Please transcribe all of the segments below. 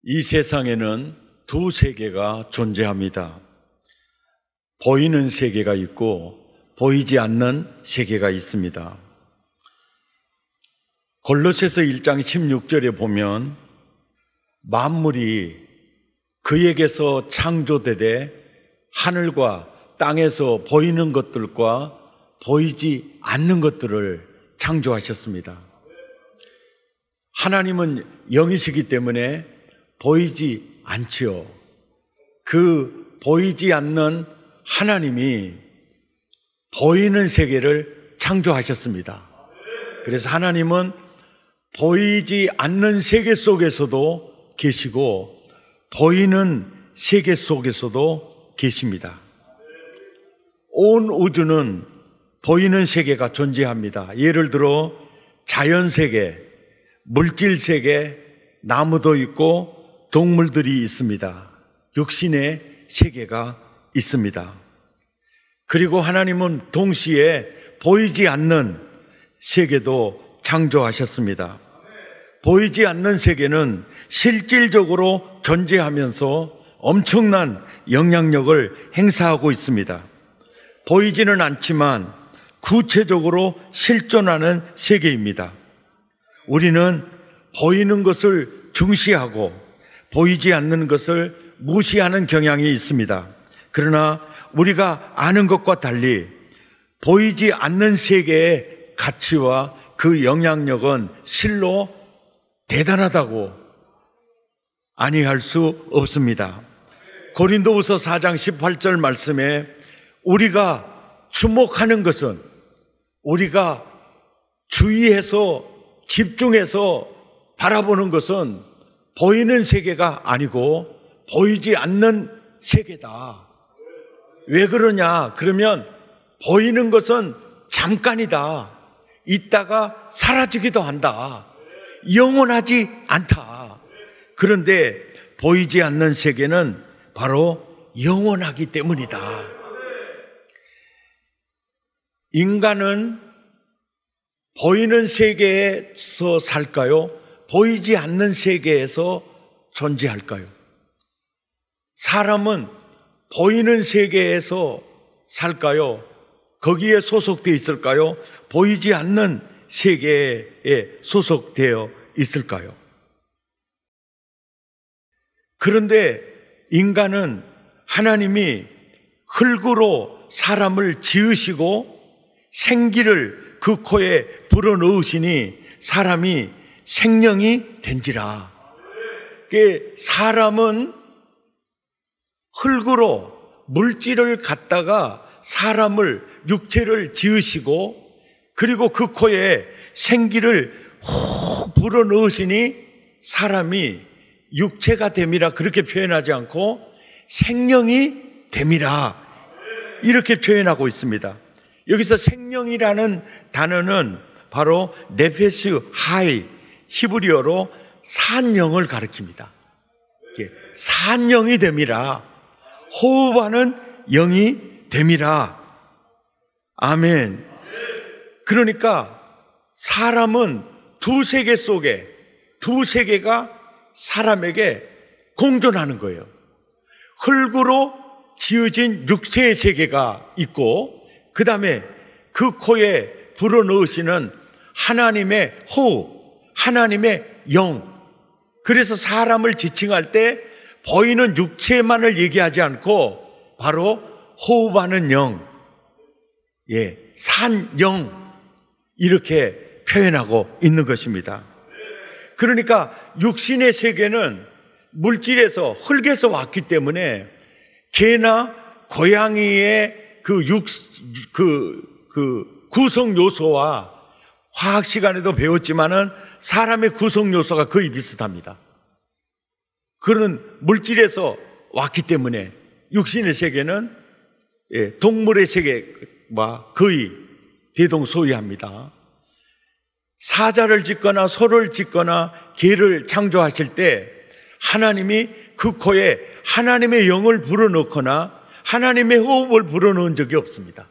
이 세상에는 두 세계가 존재합니다. 보이는 세계가 있고 보이지 않는 세계가 있습니다. 골로새서 1장 16절에 보면 만물이 그에게서 창조되되 하늘과 땅에서 보이는 것들과 보이지 않는 것들을 창조하셨습니다. 하나님은 영이시기 때문에 보이지 않지요. 그 보이지 않는 하나님이 보이는 세계를 창조하셨습니다. 그래서 하나님은 보이지 않는 세계 속에서도 계시고 보이는 세계 속에서도 계십니다. 온 우주는 보이는 세계가 존재합니다. 예를 들어 자연세계, 물질세계, 나무도 있고 동물들이 있습니다. 육신의 세계가 있습니다. 그리고 하나님은 동시에 보이지 않는 세계도 창조하셨습니다. 보이지 않는 세계는 실질적으로 존재하면서 엄청난 영향력을 행사하고 있습니다. 보이지는 않지만 구체적으로 실존하는 세계입니다. 우리는 보이는 것을 중시하고 보이지 않는 것을 무시하는 경향이 있습니다. 그러나 우리가 아는 것과 달리 보이지 않는 세계의 가치와 그 영향력은 실로 대단하다고 아니할 수 없습니다. 고린도후서 4장 18절 말씀에 우리가 주목하는 것은, 우리가 주의해서 집중해서 바라보는 것은 보이는 세계가 아니고 보이지 않는 세계다. 왜 그러냐? 그러면 보이는 것은 잠깐이다. 있다가 사라지기도 한다. 영원하지 않다. 그런데 보이지 않는 세계는 바로 영원하기 때문이다. 인간은 보이는 세계에서 살까요? 보이지 않는 세계에서 존재할까요? 사람은 보이는 세계에서 살까요? 거기에 소속되어 있을까요? 보이지 않는 세계에 소속되어 있을까요? 그런데 인간은 하나님이 흙으로 사람을 지으시고 생기를 그 코에 불어넣으시니 사람이 생명이 된지라. 사람은 흙으로 물질을 갖다가 사람을, 육체를 지으시고 그리고 그 코에 생기를 훅 불어넣으시니 사람이 육체가 됨이라 그렇게 표현하지 않고 생명이 됨이라 이렇게 표현하고 있습니다. 여기서 생명이라는 단어는 바로 네페스 하이, 히브리어로 산영을 가리킵니다. 산영이 됨이라, 호흡하는 영이 됨이라. 아멘. 그러니까 사람은 두 세계 속에, 두 세계가 사람에게 공존하는 거예요. 흙으로 지어진 육체의 세계가 있고 그 다음에 그 코에 불어넣으시는 하나님의 호흡, 하나님의 영. 그래서 사람을 지칭할 때 보이는 육체만을 얘기하지 않고 바로 호흡하는 영, 산영 이렇게 표현하고 있는 것입니다. 그러니까 육신의 세계는 물질에서, 흙에서 왔기 때문에 개나 고양이의 그 구성 요소와 화학 시간에도 배웠지만은 사람의 구성 요소가 거의 비슷합니다. 그런 물질에서 왔기 때문에 육신의 세계는 동물의 세계와 거의 대동소이합니다. 사자를 짓거나 소를 짓거나 개를 창조하실 때 하나님이 그 코에 하나님의 영을 불어넣거나 하나님의 호흡을 불어넣은 적이 없습니다.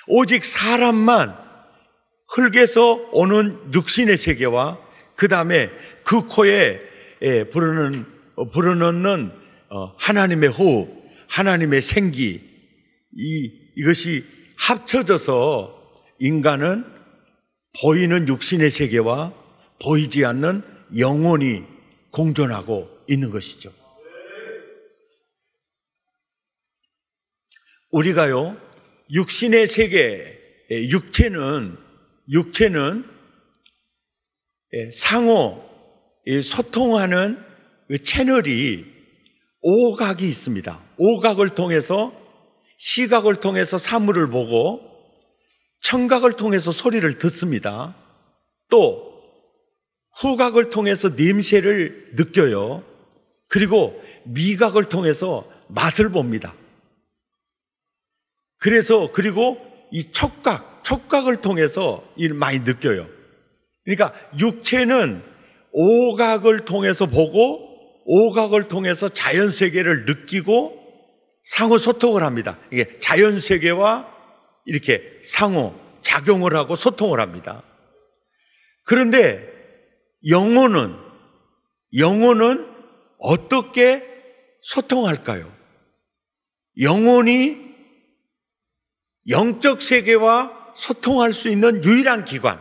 오직 사람만 흙에서 오는 육신의 세계와 그 다음에 그 코에 불어넣는 하나님의 호흡, 하나님의 생기, 이것이 합쳐져서 인간은 보이는 육신의 세계와 보이지 않는 영혼이 공존하고 있는 것이죠. 우리가요, 육신의 세계, 육체는 상호 소통하는 채널이 오각이 있습니다. 오각을 통해서, 시각을 통해서 사물을 보고, 청각을 통해서 소리를 듣습니다. 또 후각을 통해서 냄새를 느껴요. 그리고 미각을 통해서 맛을 봅니다. 그리고 이 촉각을 통해서 많이 느껴요. 그러니까 육체는 오각을 통해서 보고, 오각을 통해서 자연 세계를 느끼고 상호 소통을 합니다. 이게 자연 세계와 이렇게 상호 작용을 하고 소통을 합니다. 그런데 영혼은 어떻게 소통할까요? 영혼이 영적 세계와 소통할 수 있는 유일한 기관,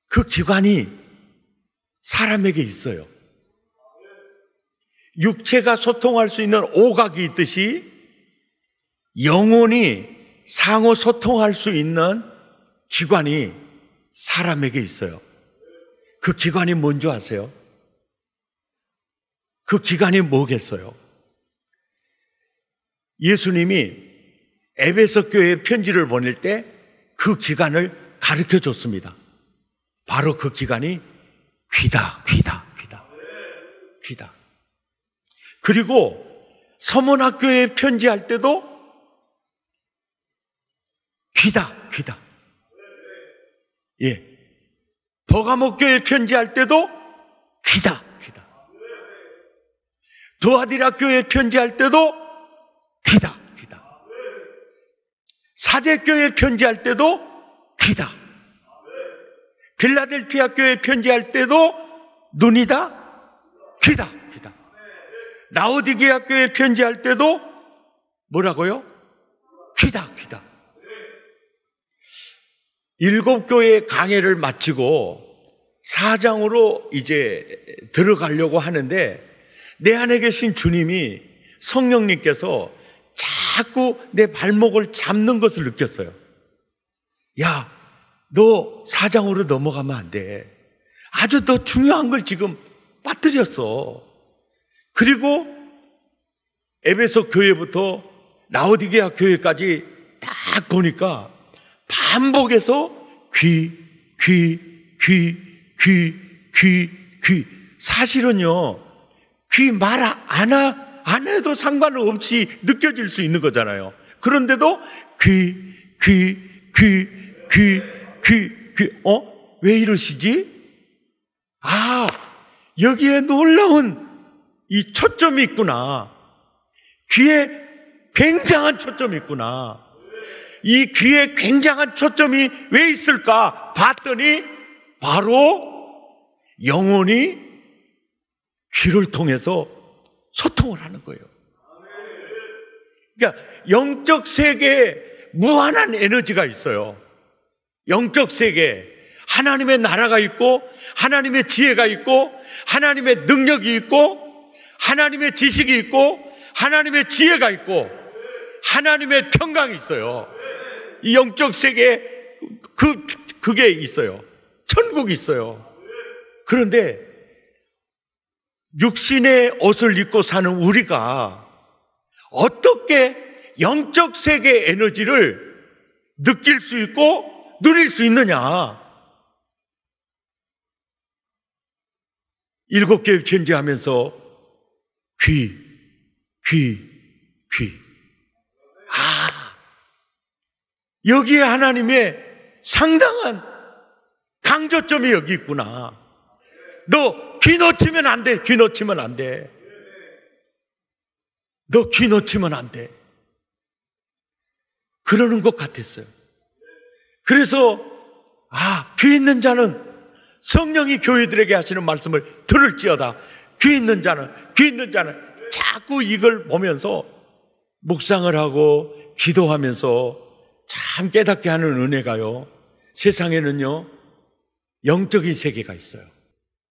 그 기관이 사람에게 있어요. 육체가 소통할 수 있는 오각이 있듯이 영혼이 상호 소통할 수 있는 기관이 사람에게 있어요. 그 기관이 뭔지 아세요? 그 기관이 뭐겠어요? 예수님이 에베소 교회에 편지를 보낼 때 그 기관을 가르쳐 줬습니다. 바로 그 기관이 귀다. 그리고 서문학교에 편지할 때도 귀다. 예. 버가목교에 편지할 때도 귀다. 도아디락교에 편지할 때도 귀다. 사대교에 편지할 때도 귀다. 필라델피아 교회 편지할 때도 눈이다, 귀다. 라오디게아 교회 편지할 때도 뭐라고요? 귀다. 7교회 강해를 마치고 사장으로 이제 들어가려고 하는데 내 안에 계신 주님이, 성령님께서 자꾸 내 발목을 잡는 것을 느꼈어요. 야, 너 사장으로 넘어가면 안 돼. 아주 더 중요한 걸 지금 빠뜨렸어. 그리고 에베소 교회부터 라오디게아 교회까지 딱 보니까 반복해서 귀. 사실은요, 귀 말 안 해도 상관없이 느껴질 수 있는 거잖아요. 그런데도 왜 이러시지? 여기에 놀라운 이 초점이 있구나. 귀에 굉장한 초점이 있구나. 이 귀에 굉장한 초점이 왜 있을까 봤더니 바로 영혼이 귀를 통해서 소통을 하는 거예요. 그러니까 영적 세계에 무한한 에너지가 있어요. 영적 세계에 하나님의 나라가 있고, 하나님의 지혜가 있고, 하나님의 능력이 있고, 하나님의 지식이 있고, 하나님의 지혜가 있고, 하나님의 평강이 있어요. 이 영적 세계에 그게 있어요. 천국이 있어요. 그런데 육신의 옷을 입고 사는 우리가 어떻게 영적 세계의 에너지를 느낄 수 있고 누릴 수 있느냐? 7교회 편지하면서 귀. 여기에 하나님의 상당한 강조점이 여기 있구나. 너 귀 놓치면 안 돼. 귀 놓치면 안 돼. 너 귀 놓치면 안 돼. 그러는 것 같았어요. 그래서 귀 있는 자는 성령이 교회들에게 하시는 말씀을 들을지어다. 귀 있는 자는 자꾸 이걸 보면서 묵상을 하고 기도하면서 참 깨닫게 하는 은혜가요, 세상에는요 영적인 세계가 있어요.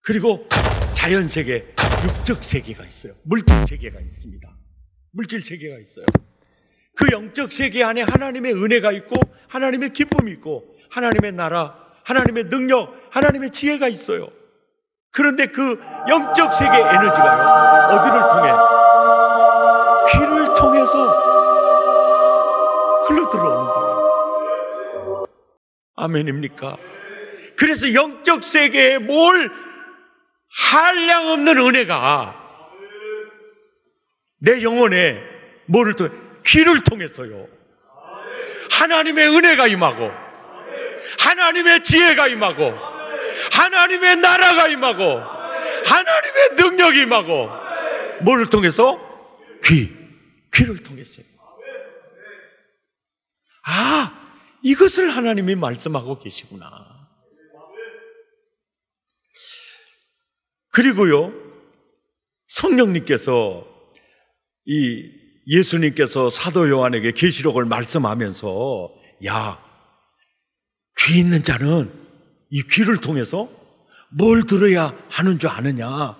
그리고 자연세계, 육적 세계가 있어요. 물질 세계가 있습니다. 물질 세계가 있어요. 그 영적 세계 안에 하나님의 은혜가 있고 하나님의 기쁨이 있고 하나님의 나라, 하나님의 능력, 하나님의 지혜가 있어요. 그런데 그 영적 세계의 에너지가요, 어디를 통해? 귀를 통해서 흘러들어오는 거예요. 아멘입니까? 그래서 영적 세계에 뭘 한량없는 은혜가 내 영혼에 뭐를 통해? 귀를 통해서요, 하나님의 은혜가 임하고 하나님의 지혜가 임하고 하나님의 나라가 임하고 하나님의 능력이 임하고, 뭐를 통해서? 귀를 통해서요. 아, 이것을 하나님이 말씀하고 계시구나. 그리고요, 성령님께서 이 예수님께서 사도 요한에게 계시록을 말씀하면서, 야, 귀 있는 자는 이 귀를 통해서 뭘 들어야 하는 줄 아느냐?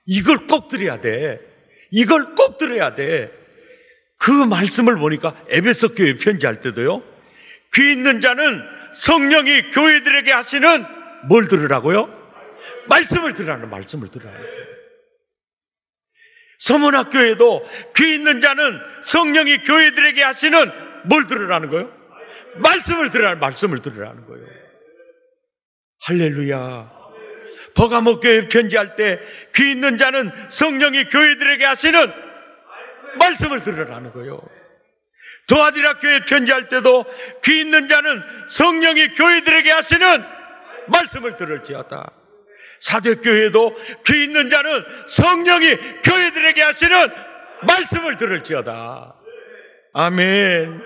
이걸 꼭 들어야 돼. 이걸 꼭 들어야 돼. 그 말씀을 보니까 에베소 교회 편지할 때도요, 귀 있는 자는 성령이 교회들에게 하시는 뭘 들으라고요? 말씀을 들으라는, 말씀을 들으라는. 서문학교에도 귀 있는 자는 성령이 교회들에게 하시는 뭘 들으라는 거예요? 말씀을 들으라는, 말씀을 들으라는 거예요. 할렐루야. 버가모 교회 편지할 때 귀 있는 자는 성령이 교회들에게 하시는 말씀을 들으라는 거예요. 도아디라 교회 편지할 때도 귀 있는 자는 성령이 교회들에게 하시는 말씀을 들을지어다. 사도교회도 귀 있는 자는 성령이 교회들에게 하시는 말씀을 들을지어다. 아멘.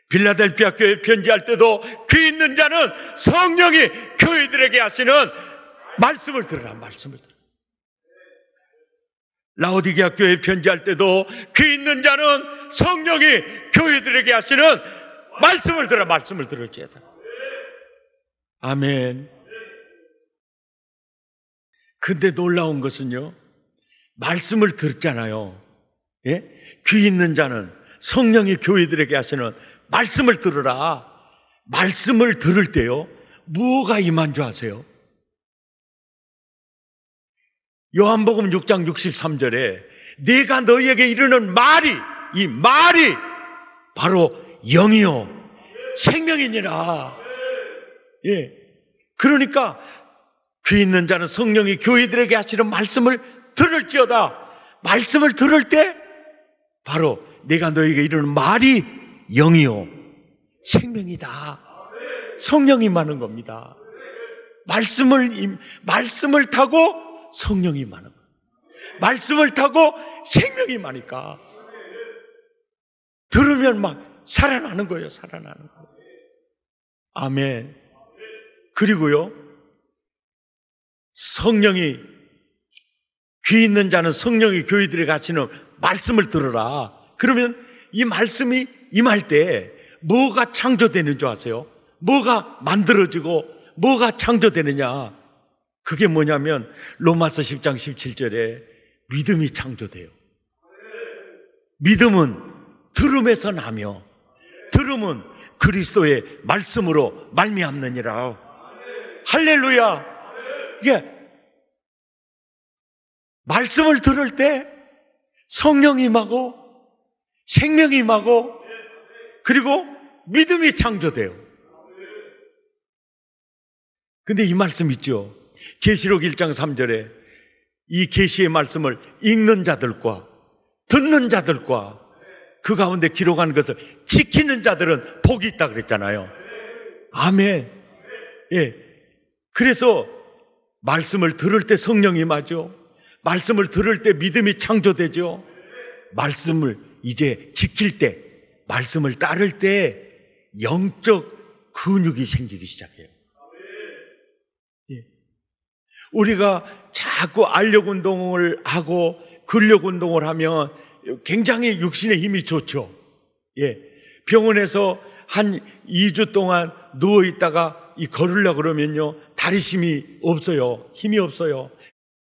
빌라델피아 교회 편지할 때도 귀 있는 자는 성령이 교회들에게 하시는 말씀을 들으라, 말씀을 들으라. 라오디게아 교회 편지할 때도 귀 있는 자는 성령이 교회들에게 하시는 말씀을 들으라, 말씀을 들을지어다. 아멘. 근데 놀라운 것은요, 말씀을 듣잖아요. 예? 귀 있는 자는 성령이 교회들에게 하시는 말씀을 들으라. 말씀을 들을 때요, 뭐가 임한 줄 아세요? 요한복음 6장 63절에 내가 너희에게 이르는 말이, 이 말이 바로 영이요 생명이니라. 예. 그러니까 귀 있는 자는 성령이 교회들에게 하시는 말씀을 들을지어다. 말씀을 들을 때 바로 내가 너희에게 이르는 말이 영이요 생명이다. 성령이 임하는 겁니다. 말씀을 타고 성령이 임하는 거예요. 말씀을 타고 생명이 임하니까 들으면 막 살아나는 거예요. 살아나는 거예요. 아멘. 그리고요, 성령이, 귀 있는 자는 성령이 교회들에게 하시는 말씀을 들으라. 그러면 이 말씀이 임할 때 뭐가 창조되는 줄 아세요? 뭐가 만들어지고 뭐가 창조되느냐? 그게 뭐냐면 로마서 10장 17절에 믿음이 창조돼요. 믿음은 들음에서 나며 들음은 그리스도의 말씀으로 말미암느니라. 할렐루야. 이게 말씀을 들을 때 성령이 임하고 생명이 임하고 그리고 믿음이 창조돼요. 근데 이 말씀 있죠. 계시록 1장 3절에 이 계시의 말씀을 읽는 자들과 듣는 자들과 그 가운데 기록한 것을 지키는 자들은 복이 있다 그랬잖아요. 아멘. 예. 그래서 말씀을 들을 때 성령이 임하죠. 말씀을 들을 때 믿음이 창조되죠. 말씀을 이제 지킬 때, 말씀을 따를 때 영적 근육이 생기기 시작해요. 예. 우리가 자꾸 알력 운동을 하고 근력 운동을 하면 굉장히 육신의 힘이 좋죠. 예. 병원에서 한 2주 동안 누워 있다가 걸으려고 그러면요, 다리 힘이 없어요. 힘이 없어요.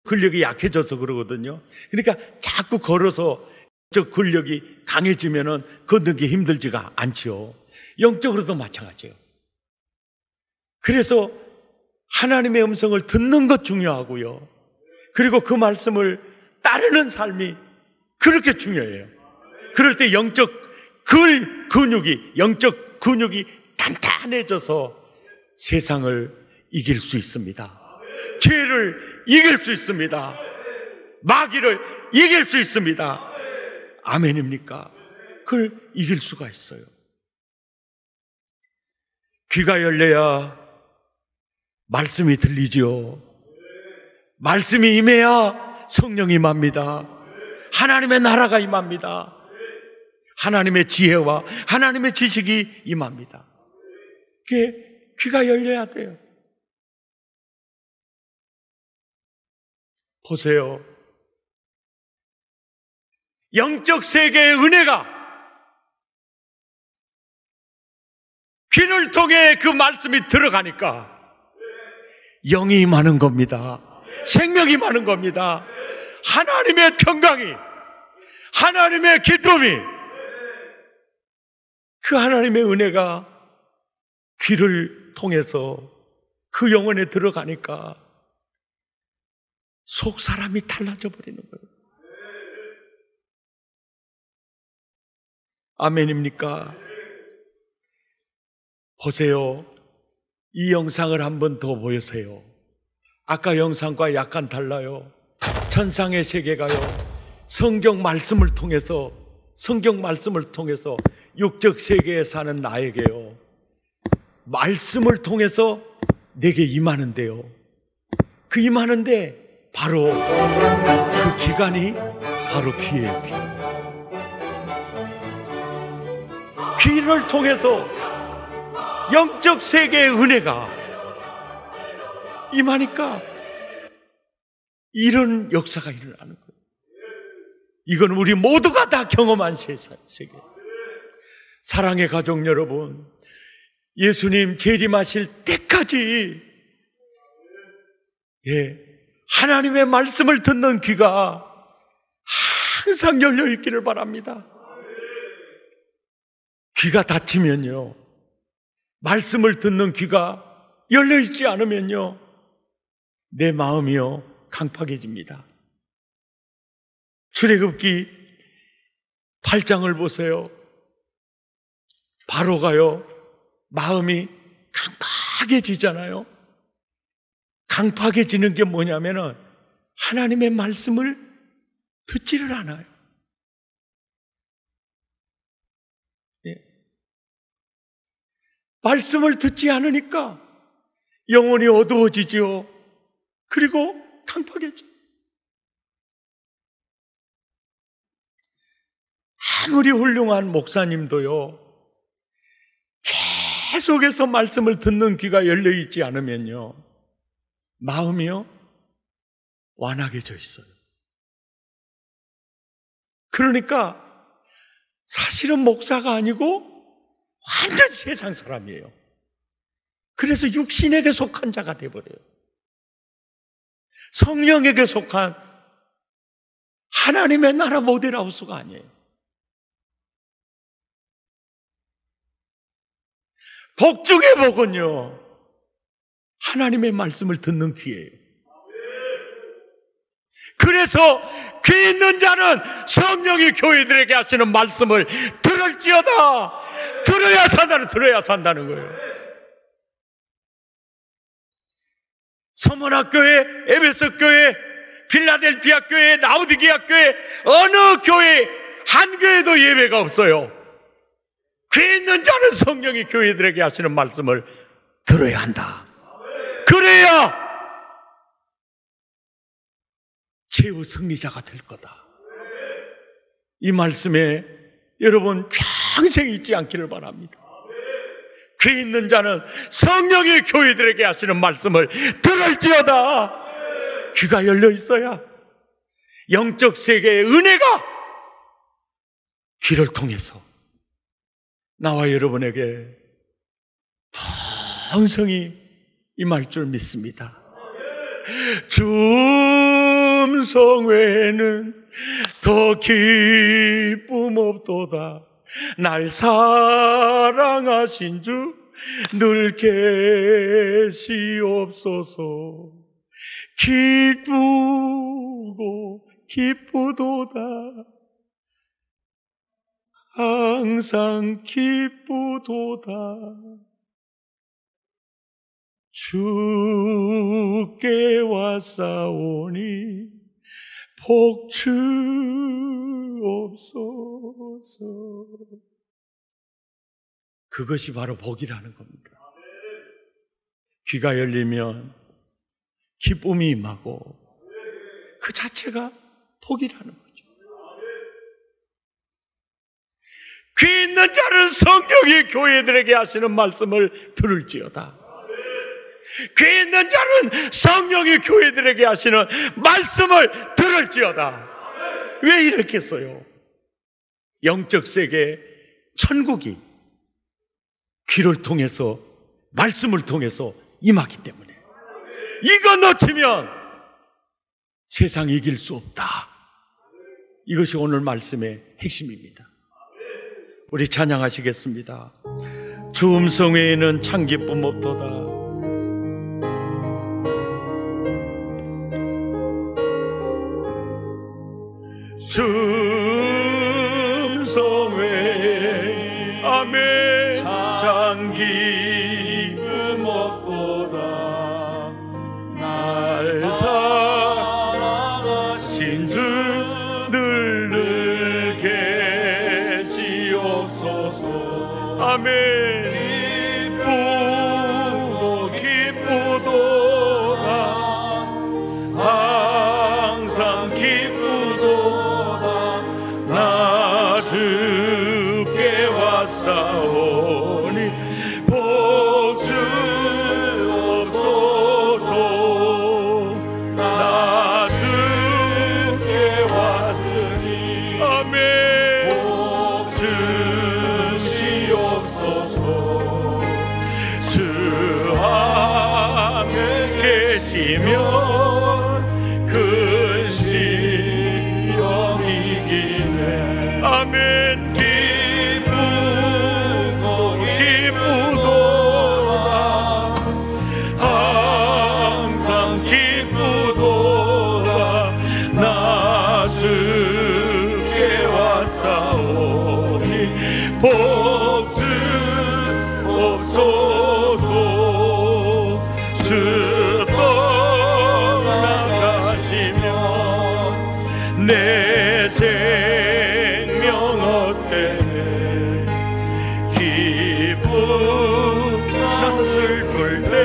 근력이 약해져서 그러거든요. 그러니까 자꾸 걸어서 저 근력이 강해지면은 걷기 힘들지가 않죠. 영적으로도 마찬가지예요. 그래서 하나님의 음성을 듣는 것 중요하고요. 그리고 그 말씀을 따르는 삶이 그렇게 중요해요. 그럴 때 영적 근육이 단단해져서 세상을 이길 수 있습니다. 죄를 이길 수 있습니다. 마귀를 이길 수 있습니다. 아멘입니까? 그걸 이길 수가 있어요. 귀가 열려야 말씀이 들리지요. 말씀이 임해야 성령이 임합니다. 하나님의 나라가 임합니다. 하나님의 지혜와 하나님의 지식이 임합니다. 그게 귀가 열려야 돼요. 보세요. 영적 세계의 은혜가 귀를 통해 그 말씀이 들어가니까 영이 임하는 겁니다. 생명이 임하는 겁니다. 하나님의 평강이, 하나님의 기쁨이, 그 하나님의 은혜가 귀를 통해서 그 영혼에 들어가니까 속 사람이 달라져 버리는 거예요. 아멘입니까? 보세요. 이 영상을 한 번 더 보세요. 아까 영상과 약간 달라요. 천상의 세계가요, 성경 말씀을 통해서 육적 세계에 사는 나에게요, 말씀을 통해서 내게 임하는데요, 그 임하는데 바로 그 기간이 바로 귀예요. 귀를 통해서 영적 세계의 은혜가 임하니까 이런 역사가 일어나는 거예요. 이건 우리 모두가 다 경험한 세계. 사랑의 가족 여러분, 예수님 재림하실 때까지 하나님의 말씀을 듣는 귀가 항상 열려 있기를 바랍니다. 귀가 닫히면요, 말씀을 듣는 귀가 열려 있지 않으면요, 내 마음이요 강팍해집니다. 출애굽기 8장을 보세요. 바로가요, 마음이 강팍해지잖아요. 강팍해지는 게 뭐냐면은 하나님의 말씀을 듣지를 않아요. 말씀을 듣지 않으니까 영혼이 어두워지죠. 그리고 강팍해져. 아무리 훌륭한 목사님도요, 계속해서 말씀을 듣는 귀가 열려있지 않으면요, 마음이요 완악해져 있어요. 그러니까 사실은 목사가 아니고 완전 세상 사람이에요. 그래서 육신에게 속한 자가 되어버려요. 성령에게 속한 하나님의 나라 모델하우스가 아니에요. 복 중의 복은요, 하나님의 말씀을 듣는 귀예요. 그래서 귀 있는 자는 성령이 교회들에게 하시는 말씀을 들을지어다. 들어야 산다는 거예요. 서머나 교회, 에베소 교회, 필라델피아 교회, 라우디게아 교회, 어느 교회, 한 교회도 예외가 없어요. 귀 있는 자는 성령이 교회들에게 하시는 말씀을 들어야 한다. 그래야 최후 승리자가 될 거다. 이 말씀에 여러분 평생 잊지 않기를 바랍니다. 귀 있는 자는 성령이 교회들에게 하시는 말씀을 들을지어다. 귀가 열려 있어야 영적 세계의 은혜가 귀를 통해서 나와 여러분에게 풍성히 임할 줄 믿습니다. 주 음성 외에는 더 기쁨 없도다. 날 사랑하신 주 늘 계시옵소서. 기쁘고 기쁘도다. 항상 기쁘도다. 주께 왔사오니 복주옵소서. 그것이 바로 복이라는 겁니다. 귀가 열리면 기쁨이 임하고 그 자체가 복이라는 거죠. 귀 있는 자는 성령이 교회들에게 하시는 말씀을 들을지어다. 귀 있는 자는 성령이 교회들에게 하시는 말씀을 들을지어다. 왜 이렇게 써요? 영적 세계 천국이 귀를 통해서 말씀을 통해서 임하기 때문에 이거 놓치면 세상 이길 수 없다. 이것이 오늘 말씀의 핵심입니다. 우리 찬양하시겠습니다. 주 음성 외에는 참 기쁨 없도다. 주 음성 외에 아멘 참 기쁨 없도다. 날 사랑하신 주 늘 계시옵소서. 아멘. 기쁘고 기쁘도다. 항상 기쁘도다. 나 주께 왔사오니 복주옵소서. 나 주께 왔으니 아멘 복주시옵소서. 주 안에 계시면 근심이 이기네. 아멘. 기쁘고 기쁘도다. 항상 기쁘도다. 나 주께 왔사오니 복주옵소서. 주 떠나가시면 내 생명 헛되네. 기쁨 나 슬플 때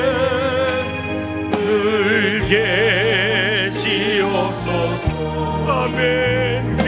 늘 계시옵소서. 아멘.